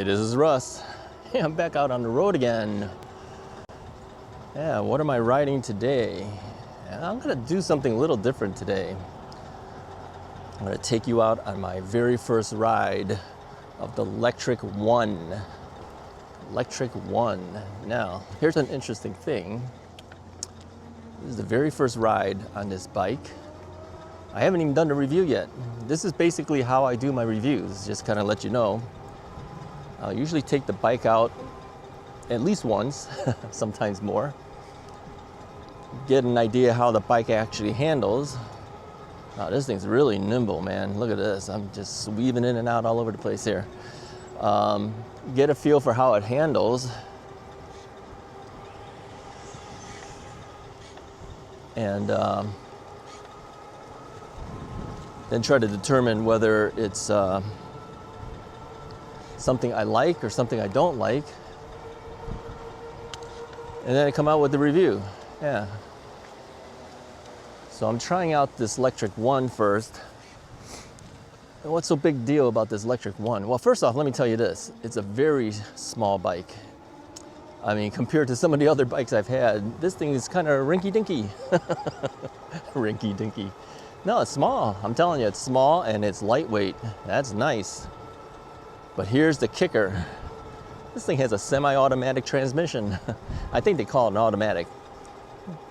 Hey, this is Russ. Hey, I'm back out on the road again. Yeah, what am I riding today? I'm gonna do something a little different today. I'm gonna take you out on my very first ride of the Lectric 1. Lectric 1. Now, here's an interesting thing. This is the very first ride on this bike. I haven't even done the review yet. This is basically how I do my reviews, just kind of let you know. I'll usually take the bike out at least once, sometimes more. Get an idea how the bike actually handles. Wow, this thing's really nimble, man. Look at this. I'm just weaving in and out all over the place here. Get a feel for how it handles. And then try to determine whether it's something I like or something I don't like. And then I come out with the review. Yeah. So I'm trying out this Lectric 1 first. And what's so big deal about this Lectric 1? Well, first off, let me tell you this. It's a very small bike. I mean, compared to some of the other bikes I've had, this thing is kind of rinky-dinky. Rinky-dinky. No, it's small. I'm telling you, it's small and it's lightweight. That's nice. But here's the kicker. This thing has a semi-automatic transmission. I think they call it an automatic.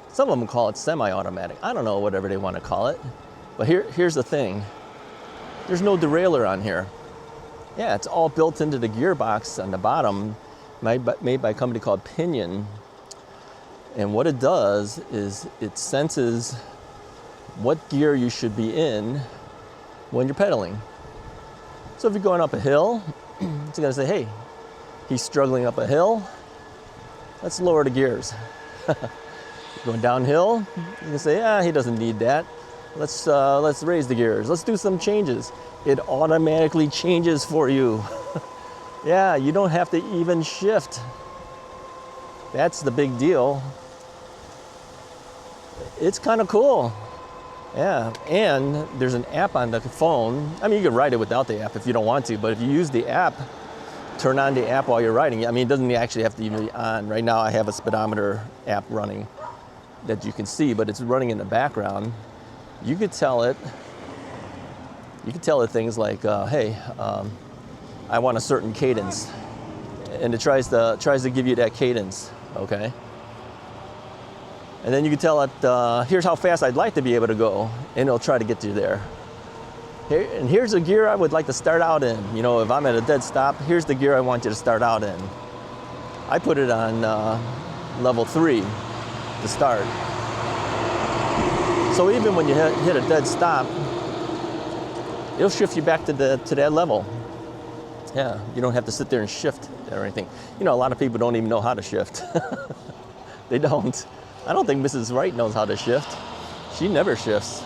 Some of them call it semi-automatic. I don't know, whatever they want to call it. But here's the thing. There's no derailleur on here. Yeah, it's all built into the gearbox on the bottom, made by a company called Pinion. And what it does is it senses what gear you should be in when you're pedaling. So if you're going up a hill, it's gonna say, hey, he's struggling up a hill, let's lower the gears. Going downhill, you can say, yeah, he doesn't need that. Let's raise the gears. Let's do some changes. It automatically changes for you. Yeah, you don't have to even shift. That's the big deal. It's kind of cool. Yeah, and there's an app on the phone. I mean, you can ride it without the app if you don't want to, but if you use the app, turn on the app while you're riding. I mean, it doesn't actually have to even be on. Right now, I have a speedometer app running that you can see, but it's running in the background. You could tell it things like, hey, I want a certain cadence. And it tries to give you that cadence, okay? And then you can tell it, here's how fast I'd like to be able to go, and it'll try to get you there. And here's a gear I would like to start out in. You know, if I'm at a dead stop, here's the gear I want you to start out in. I put it on level 3 to start. So even when you hit a dead stop, it'll shift you back to that level. Yeah, you don't have to sit there and shift or anything. You know, a lot of people don't even know how to shift. They don't. I don't think Mrs. Wright knows how to shift. She never shifts.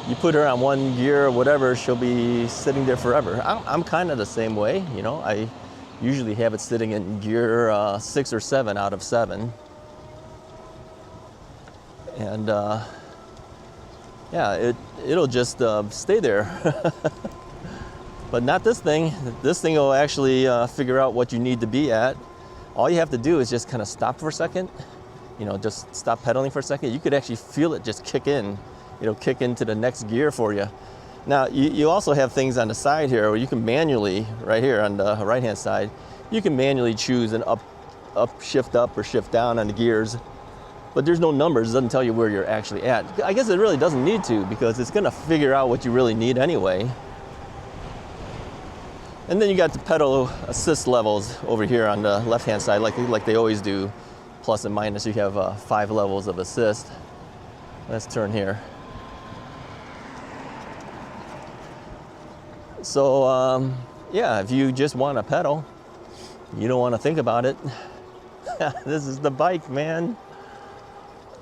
You put her on one gear or whatever, she'll be sitting there forever. I'm kind of the same way, you know. I usually have it sitting in gear 6 or 7 out of 7. And yeah, it'll just stay there. But not this thing. This thing will actually figure out what you need to be at. All you have to do is just kind of stop for a second. You know, just stop pedaling for a second. You could actually feel it just kick in. It'll kick into the next gear for you. Now, you also have things on the side here where you can manually, right here on the right-hand side, you can manually choose an shift up or shift down on the gears. But there's no numbers. It doesn't tell you where you're actually at. I guess it really doesn't need to, because it's gonna figure out what you really need anyway. And then you got the pedal assist levels over here on the left-hand side, like they always do. Plus and minus, you have 5 levels of assist. Let's turn here. So, yeah, if you just want to pedal, you don't want to think about it. This is the bike, man.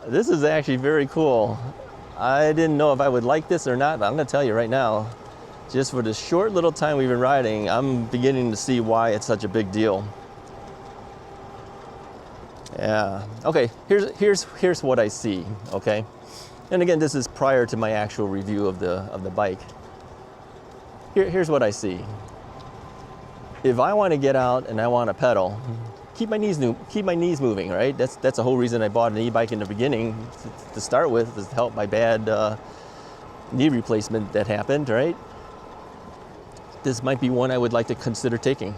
This is actually very cool. I didn't know if I would like this or not, but I'm going to tell you right now, just for the short little time we've been riding, I'm beginning to see why it's such a big deal. Yeah. Okay. Here's what I see. Okay. And again, this is prior to my actual review of the bike. Here's what I see. if I want to get out and I want to pedal, keep my knees moving, right? That's the whole reason I bought an e-bike in the beginning to start with, is to help my bad knee replacement that happened, right? This might be one I would like to consider taking.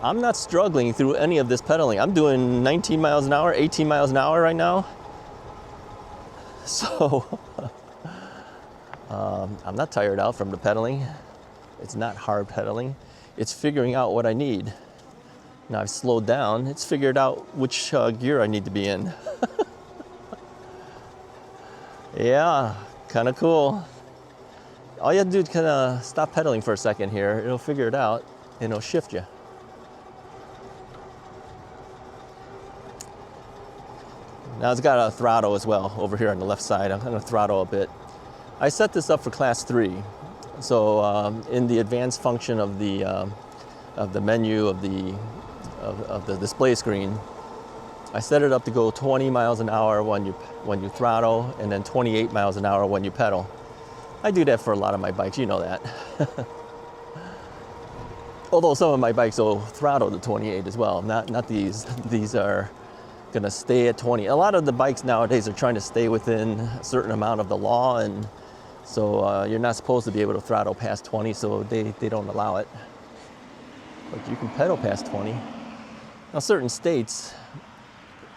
I'm not struggling through any of this pedaling. I'm doing 19 miles an hour, 18 miles an hour right now. So I'm not tired out from the pedaling. It's not hard pedaling. It's figuring out what I need. Now I've slowed down. It's figured out which gear I need to be in. Yeah, kind of cool. All you have to do is kind of stop pedaling for a second here. It'll figure it out and it'll shift you. Now it's got a throttle as well over here on the left side. I'm going to throttle a bit. I set this up for class 3. So in the advanced function of the menu of the display screen, I set it up to go 20 miles an hour when you throttle, and then 28 miles an hour when you pedal. I do that for a lot of my bikes, you know that. Although some of my bikes will throttle to 28 as well. Not these. These are gonna stay at 20. A lot of the bikes nowadays are trying to stay within a certain amount of the law, and so you're not supposed to be able to throttle past 20, so they don't allow it. But you can pedal past 20. Now certain states,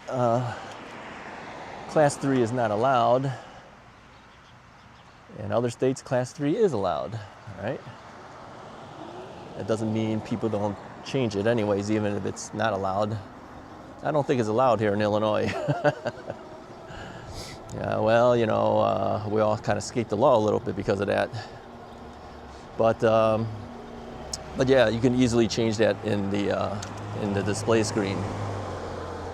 class 3 is not allowed. In other states, class 3 is allowed, all right? That doesn't mean people don't change it anyways, even if it's not allowed. I don't think it's allowed here in Illinois. Yeah, well, you know, we all kind of skate the law a little bit because of that. But yeah, you can easily change that in the display screen.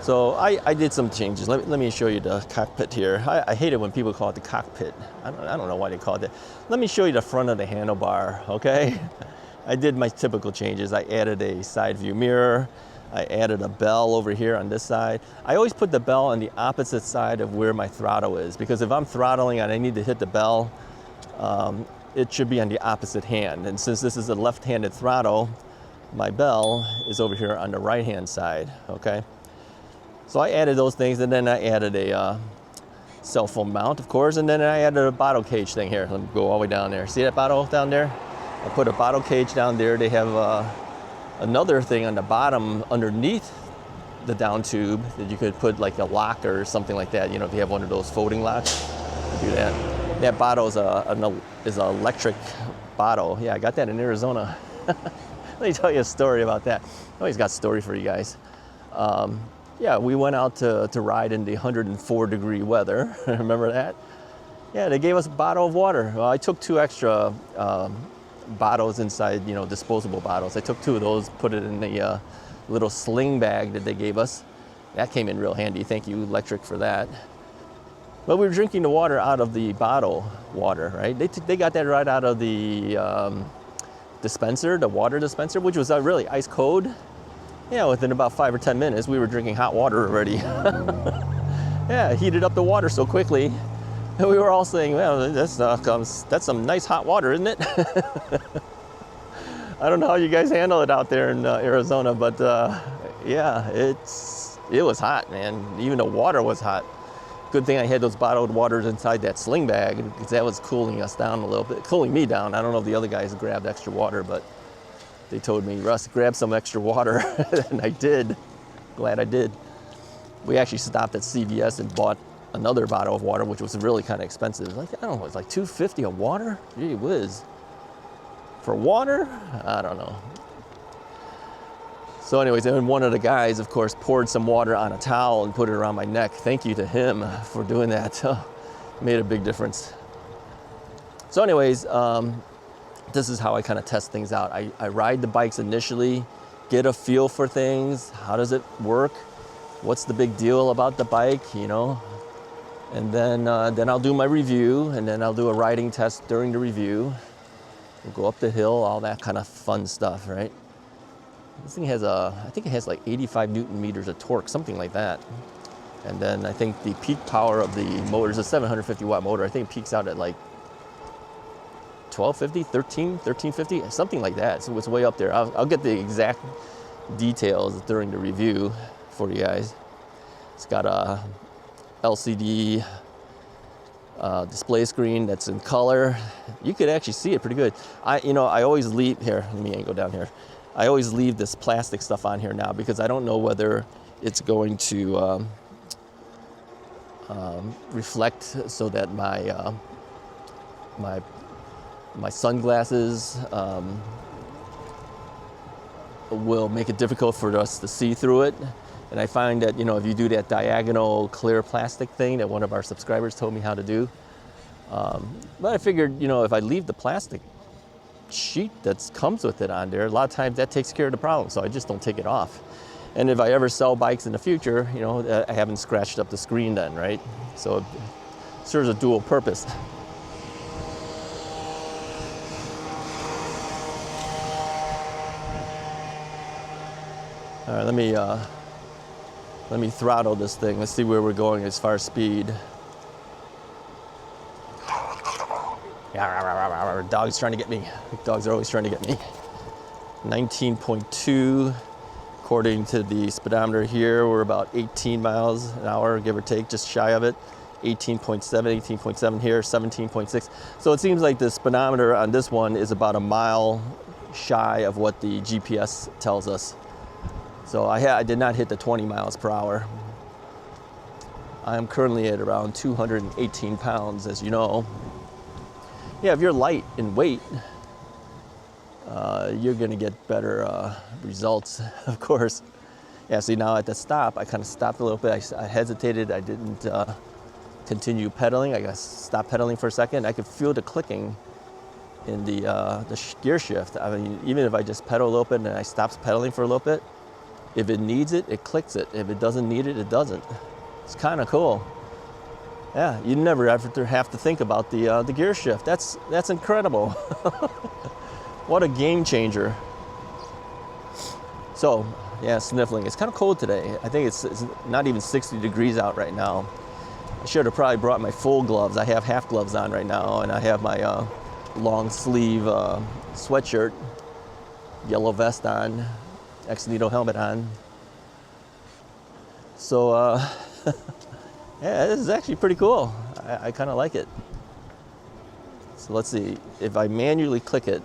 So I did some changes. Let me show you the cockpit here. I hate it when people call it the cockpit. I don't know why they call it that. Let me show you the front of the handlebar, okay? I did my typical changes. I added a side view mirror. I added a bell over here on this side. I always put the bell on the opposite side of where my throttle is, because if I'm throttling and I need to hit the bell, it should be on the opposite hand. And since this is a left-handed throttle, my bell is over here on the right-hand side, okay? So I added those things, and then I added a cell phone mount, of course, and then I added a bottle cage thing here. Let me go all the way down there. See that bottle down there? I put a bottle cage down there. They have another thing on the bottom underneath the down tube that you could put like a lock or something like that. You know, if you have one of those folding locks, do that. That bottle is an electric bottle. Yeah, I got that in Arizona. Let me tell you a story about that. I always got a story for you guys. Yeah, we went out to ride in the 104-degree weather. Remember that? Yeah, they gave us a bottle of water. Well, I took 2 extra bottles inside, you know, disposable bottles. I took 2 of those, put it in the little sling bag that they gave us. That came in real handy. Thank you, Lectric, for that. But we were drinking the water out of the bottle water, right? They got that right out of the dispenser, the water dispenser, which was really ice cold. Yeah, within about 5 or 10 minutes, we were drinking hot water already. Yeah, heated up the water so quickly. And we were all saying, well, that's some nice hot water, isn't it? I don't know how you guys handle it out there in Arizona, but yeah, it was hot, man. Even the water was hot. Good thing I had those bottled waters inside that sling bag, because that was cooling us down a little bit, cooling me down. I don't know if the other guys grabbed extra water, but they told me, Russ, grab some extra water, and I did. Glad I did. We actually stopped at CVS and bought another bottle of water, which was really kind of expensive. Like, I don't know, it's like $2.50 a water? Gee whiz. For water? I don't know. So anyways, and one of the guys, of course, poured some water on a towel and put it around my neck. Thank you to him for doing that. Made a big difference. So anyways, this is how I kind of test things out. I ride the bikes initially, get a feel for things. How does it work? What's the big deal about the bike, you know? And then I'll do my review, and then I'll do a riding test during the review. We'll go up the hill, all that kind of fun stuff, right? This thing has I think it has like 85 Newton meters of torque, something like that. And then I think the peak power of the motor is a 750 watt motor. I think it peaks out at like 1250, 1350, something like that. So it's way up there. I'll get the exact details during the review for you guys. It's got a LCD display screen that's in color. You could actually see it pretty good. I always leave here. Let me go down here. I always leave this plastic stuff on here now because I don't know whether it's going to reflect so that my my sunglasses will make it difficult for us to see through it. And I find that, if you do that diagonal clear plastic thing that one of our subscribers told me how to do, but I figured, if I leave the plastic sheet that comes with it on there, a lot of times that takes care of the problem, so I just don't take it off. And if I ever sell bikes in the future, I haven't scratched up the screen then, right? So it serves a dual purpose. All right, let me throttle this thing. Let's see where we're going as far as speed. Dog's trying to get me. Dogs are always trying to get me. 19.2. According to the speedometer here, we're about 18 miles an hour, give or take, just shy of it. 18.7 here, 17.6. So it seems like the speedometer on this one is about a mile shy of what the GPS tells us. So I did not hit the 20 miles per hour. I'm currently at around 218 pounds, as you know. Yeah, if you're light in weight, you're gonna get better results, of course. Yeah, see now at the stop, I kind of stopped a little bit. I hesitated, I didn't continue pedaling. I stopped pedaling for a second. I could feel the clicking in the gear shift. I mean, even if I just pedal a little bit and I stop pedaling for a little bit, if it needs it, it clicks it. If it doesn't need it, it doesn't. It's kind of cool. Yeah, you never ever have to think about the gear shift. That's incredible. What a game changer. So, yeah, sniffling. It's kind of cold today. I think it's not even 60 degrees out right now. I should have probably brought my full gloves. I have half gloves on right now, and I have my long sleeve sweatshirt, yellow vest on, X-Needle helmet on. So, yeah, this is actually pretty cool. I kind of like it. So let's see. If I manually click it,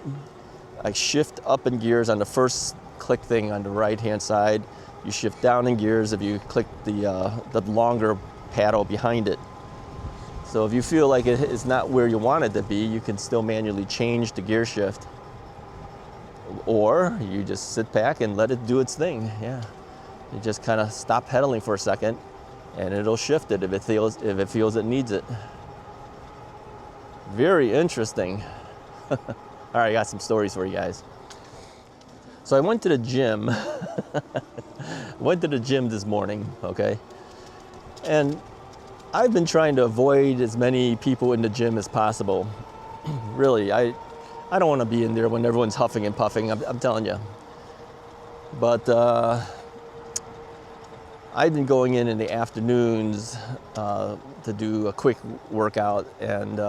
I shift up in gears on the first click thing on the right-hand side. You shift down in gears if you click the longer paddle behind it. So if you feel like it is not where you want it to be, you can still manually change the gear shift. Or you just sit back and let it do its thing. Yeah, you just kind of stop pedaling for a second, and it'll shift it if it feels it needs it. Very interesting. All right, I got some stories for you guys. So I went to the gym. Went to the gym this morning, okay? And I've been trying to avoid as many people in the gym as possible. Really, I don't want to be in there when everyone's huffing and puffing, I'm telling you. But I've been going in the afternoons to do a quick workout, and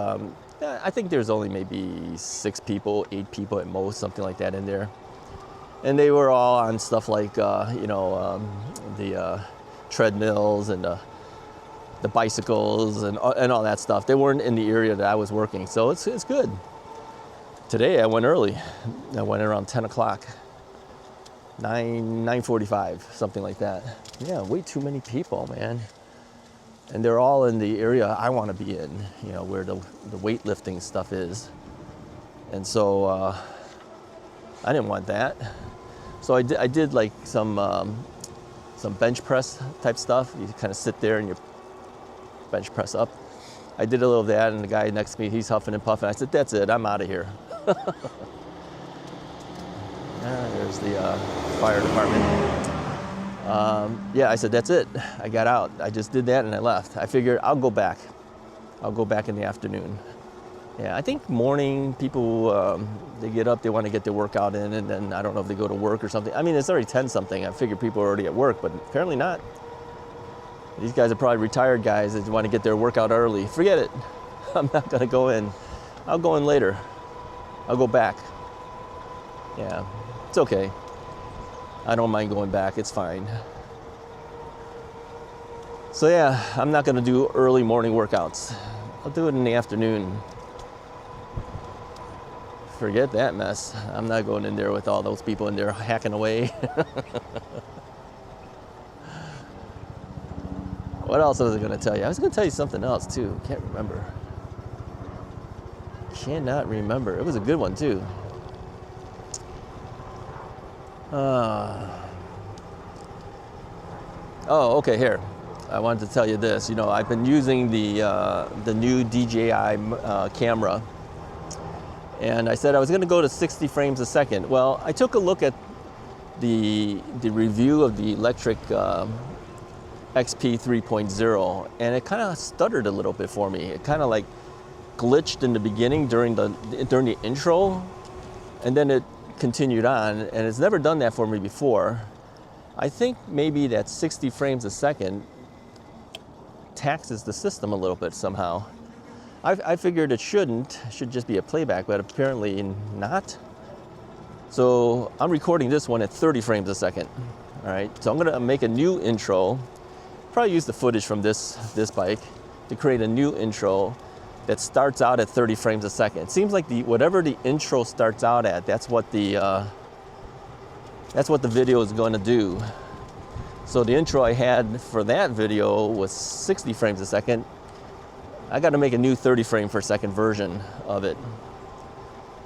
I think there's only maybe 6 people, 8 people at most, something like that in there. And they were all on stuff like, the treadmills and the bicycles and all that stuff. They weren't in the area that I was working, so it's good. Today I went early. I went around 10 o'clock, 9:45, something like that. Yeah, way too many people, man. And they're all in the area I want to be in, where the weightlifting stuff is. And so I didn't want that. So I did like some bench press type stuff. You kind of sit there and you bench press up. I did a little of that, and the guy next to me, he's huffing and puffing. I said, that's it, I'm out of here. There's the fire department. Yeah, I said, that's it. I got out. I just did that and I left. I figured I'll go back. I'll go back in the afternoon. Yeah, I think morning people, they get up, they want to get their workout in, and then I don't know if they go to work or something. I mean, it's already 10 something. I figured people are already at work, but apparently not. These guys are probably retired guys that want to get their workout early. Forget it. I'm not going to go in. I'll go in later. I'll go back. Yeah, it's okay. I don't mind going back, it's fine. So yeah, I'm not gonna do early morning workouts. I'll do it in the afternoon. Forget that mess. I'm not going in there with all those people in there hacking away. What else was I gonna tell you? I was gonna tell you something else too. Can't remember. Cannot remember. It was a good one too. Oh, okay, here. I wanted to tell you this. You know, I've been using the new DJI camera, and I said I was going to go to 60 frames a second. Well, I took a look at the review of the lectric XP 3.0, and it kind of stuttered a little bit for me. It kind of like glitched in the beginning during the intro, and then it continued on, and it's never done that for me before. I think maybe that 60 frames a second taxes the system a little bit somehow. I figured it should just be a playback, but apparently not. So I'm recording this one at 30 frames a second. All right, so I'm gonna make a new intro, probably use the footage from this bike to create a new intro that starts out at 30 frames a second. It seems like whatever the intro starts out at, that's what the video is going to do. So the intro I had for that video was 60 frames a second. I got to make a new 30 frame per second version of it.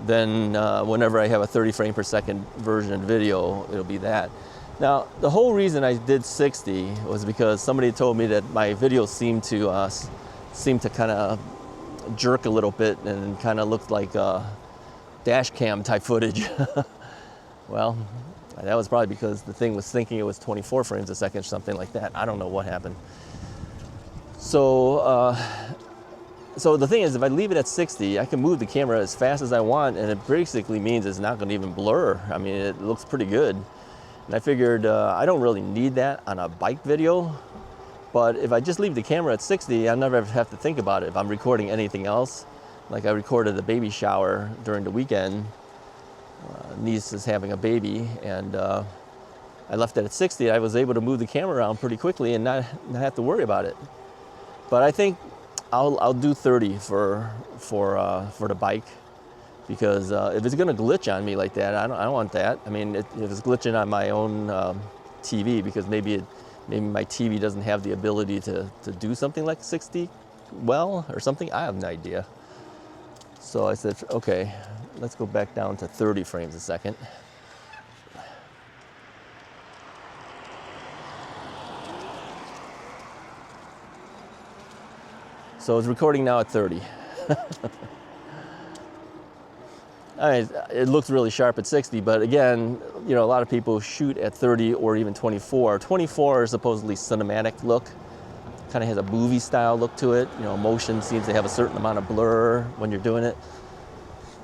Then whenever I have a 30 frame per second version of the video, it'll be that. Now, the whole reason I did 60 was because somebody told me that my videos seem to kind of jerk a little bit and kind of looked like dash cam type footage. Well, that was probably because the thing was thinking it was 24 frames a second or something like that. I don't know what happened. So the thing is, if I leave it at 60, I can move the camera as fast as I want, and it basically means it's not going to even blur. I mean, it looks pretty good. And I figured I don't really need that on a bike video. But if I just leave the camera at 60, I'll never have to think about it. If I'm recording anything else, like I recorded a baby shower during the weekend, niece is having a baby, and I left it at 60. I was able to move the camera around pretty quickly and not have to worry about it. But I think I'll do 30 for the bike, because if it's going to glitch on me like that, I don't want that. I mean, if it's glitching on my own TV, because maybe my TV doesn't have the ability to do something like 60 well or something. I have no idea. So I said, okay, let's go back down to 30 frames a second. So it's recording now at 30. I mean, it looks really sharp at 60, but again, you know, a lot of people shoot at 30 or even 24. 24 is supposedly cinematic look, kind of has a movie style look to it. You know, motion seems to have a certain amount of blur when you're doing it.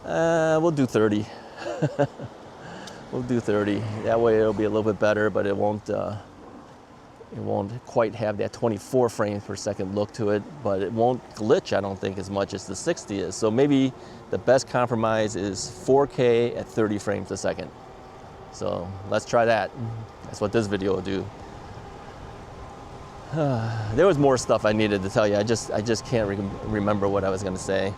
We'll do 30. We'll do 30. That way it'll be a little bit better, but it won't quite have that 24 frames per second look to it, but it won't glitch, I don't think, as much as the 60 is. So maybe the best compromise is 4K at 30 frames a second. So let's try that. That's what this video will do. There was more stuff I needed to tell you. I just can't remember what I was going to say.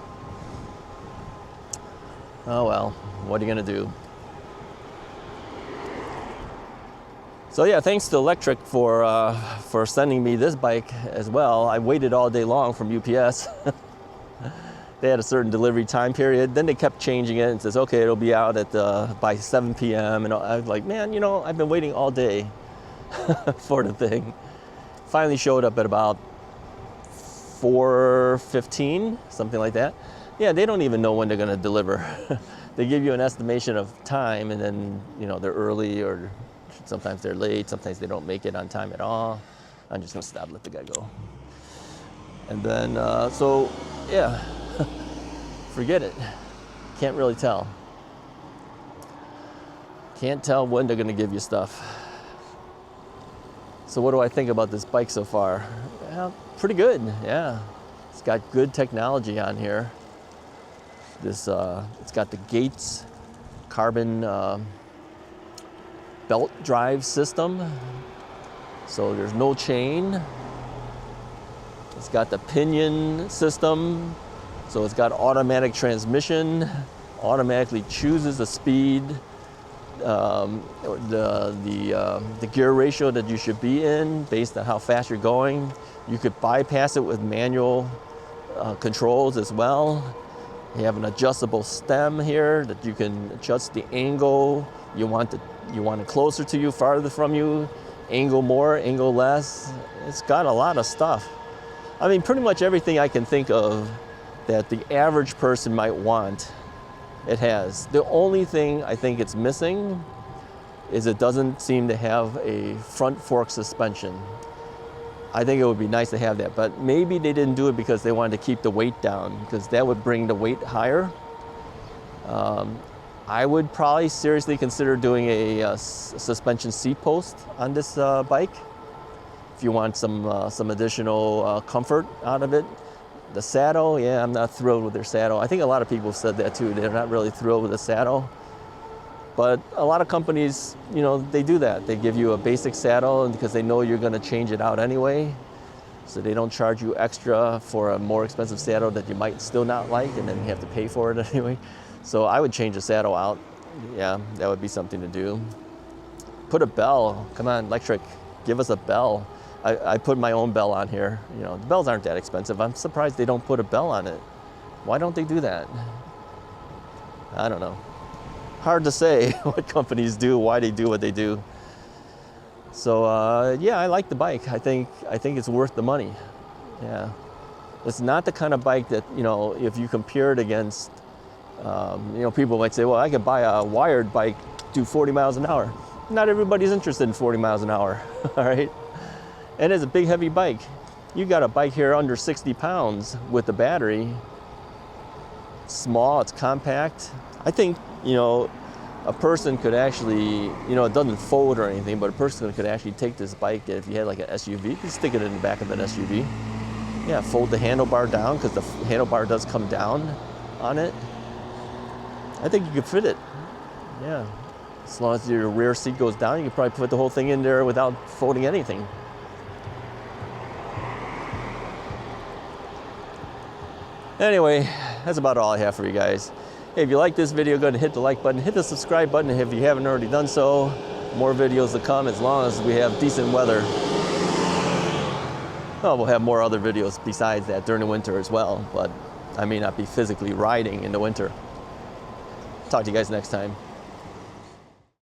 Oh well, what are you going to do? So yeah, thanks to Lectric for sending me this bike as well. I waited all day long from UPS. They had a certain delivery time period. Then they kept changing it and says, okay, it'll be out by 7 p.m. And I was like, man, you know, I've been waiting all day for the thing. Finally showed up at about 4:15, something like that. Yeah, they don't even know when they're gonna deliver. They give you an estimation of time, and then, you know, they're early, or sometimes they're late, sometimes they don't make it on time at all. I'm just gonna stop, let the guy go. And then, so yeah, forget it. Can't really tell. Can't tell when they're gonna give you stuff. So what do I think about this bike so far? Well, pretty good, yeah. It's got good technology on here. This it's got the Gates carbon belt drive system, so there's no chain. It's got the pinion system, so it's got automatic transmission, automatically chooses the speed, the gear ratio that you should be in based on how fast you're going. You could bypass it with manual controls as well. You have an adjustable stem here that you can adjust the angle. You want it closer to you, farther from you, angle more, angle less. It's got a lot of stuff. I mean, pretty much everything I can think of that the average person might want, it has. The only thing I think it's missing is it doesn't seem to have a front fork suspension. I think it would be nice to have that, but maybe they didn't do it because they wanted to keep the weight down, because that would bring the weight higher. I would probably seriously consider doing a suspension seat post on this bike if you want some additional comfort out of it. The saddle, yeah, I'm not thrilled with their saddle. I think a lot of people said that too. They're not really thrilled with the saddle. But a lot of companies, you know, they do that. They give you a basic saddle because they know you're going to change it out anyway. So they don't charge you extra for a more expensive saddle that you might still not like, and then you have to pay for it anyway. So I would change the saddle out. Yeah, that would be something to do. Put a bell. Come on, Lectric, give us a bell. I put my own bell on here. You know, the bells aren't that expensive. I'm surprised they don't put a bell on it. Why don't they do that? I don't know. Hard to say what companies do, why they do what they do. So yeah, I like the bike. I think it's worth the money. Yeah, it's not the kind of bike that, you know, if you compare it against, you know, people might say, well, I could buy a wired bike, do 40 miles an hour. Not everybody's interested in 40 miles an hour, all right? And it's a big, heavy bike. You got a bike here under 60 pounds with the battery. It's small, it's compact. I think, you know, a person could actually, you know, it doesn't fold or anything, but a person could actually take this bike, if you had like an SUV, you could stick it in the back of an SUV. Yeah, fold the handlebar down, because the handlebar does come down on it. I think you could fit it. Yeah, as long as your rear seat goes down, you could probably put the whole thing in there without folding anything. Anyway, that's about all I have for you guys. Hey, if you like this video, go ahead and hit the like button, hit the subscribe button if you haven't already done so. More videos to come as long as we have decent weather. Well, we'll have more other videos besides that during the winter as well, but I may not be physically riding in the winter. Talk to you guys next time.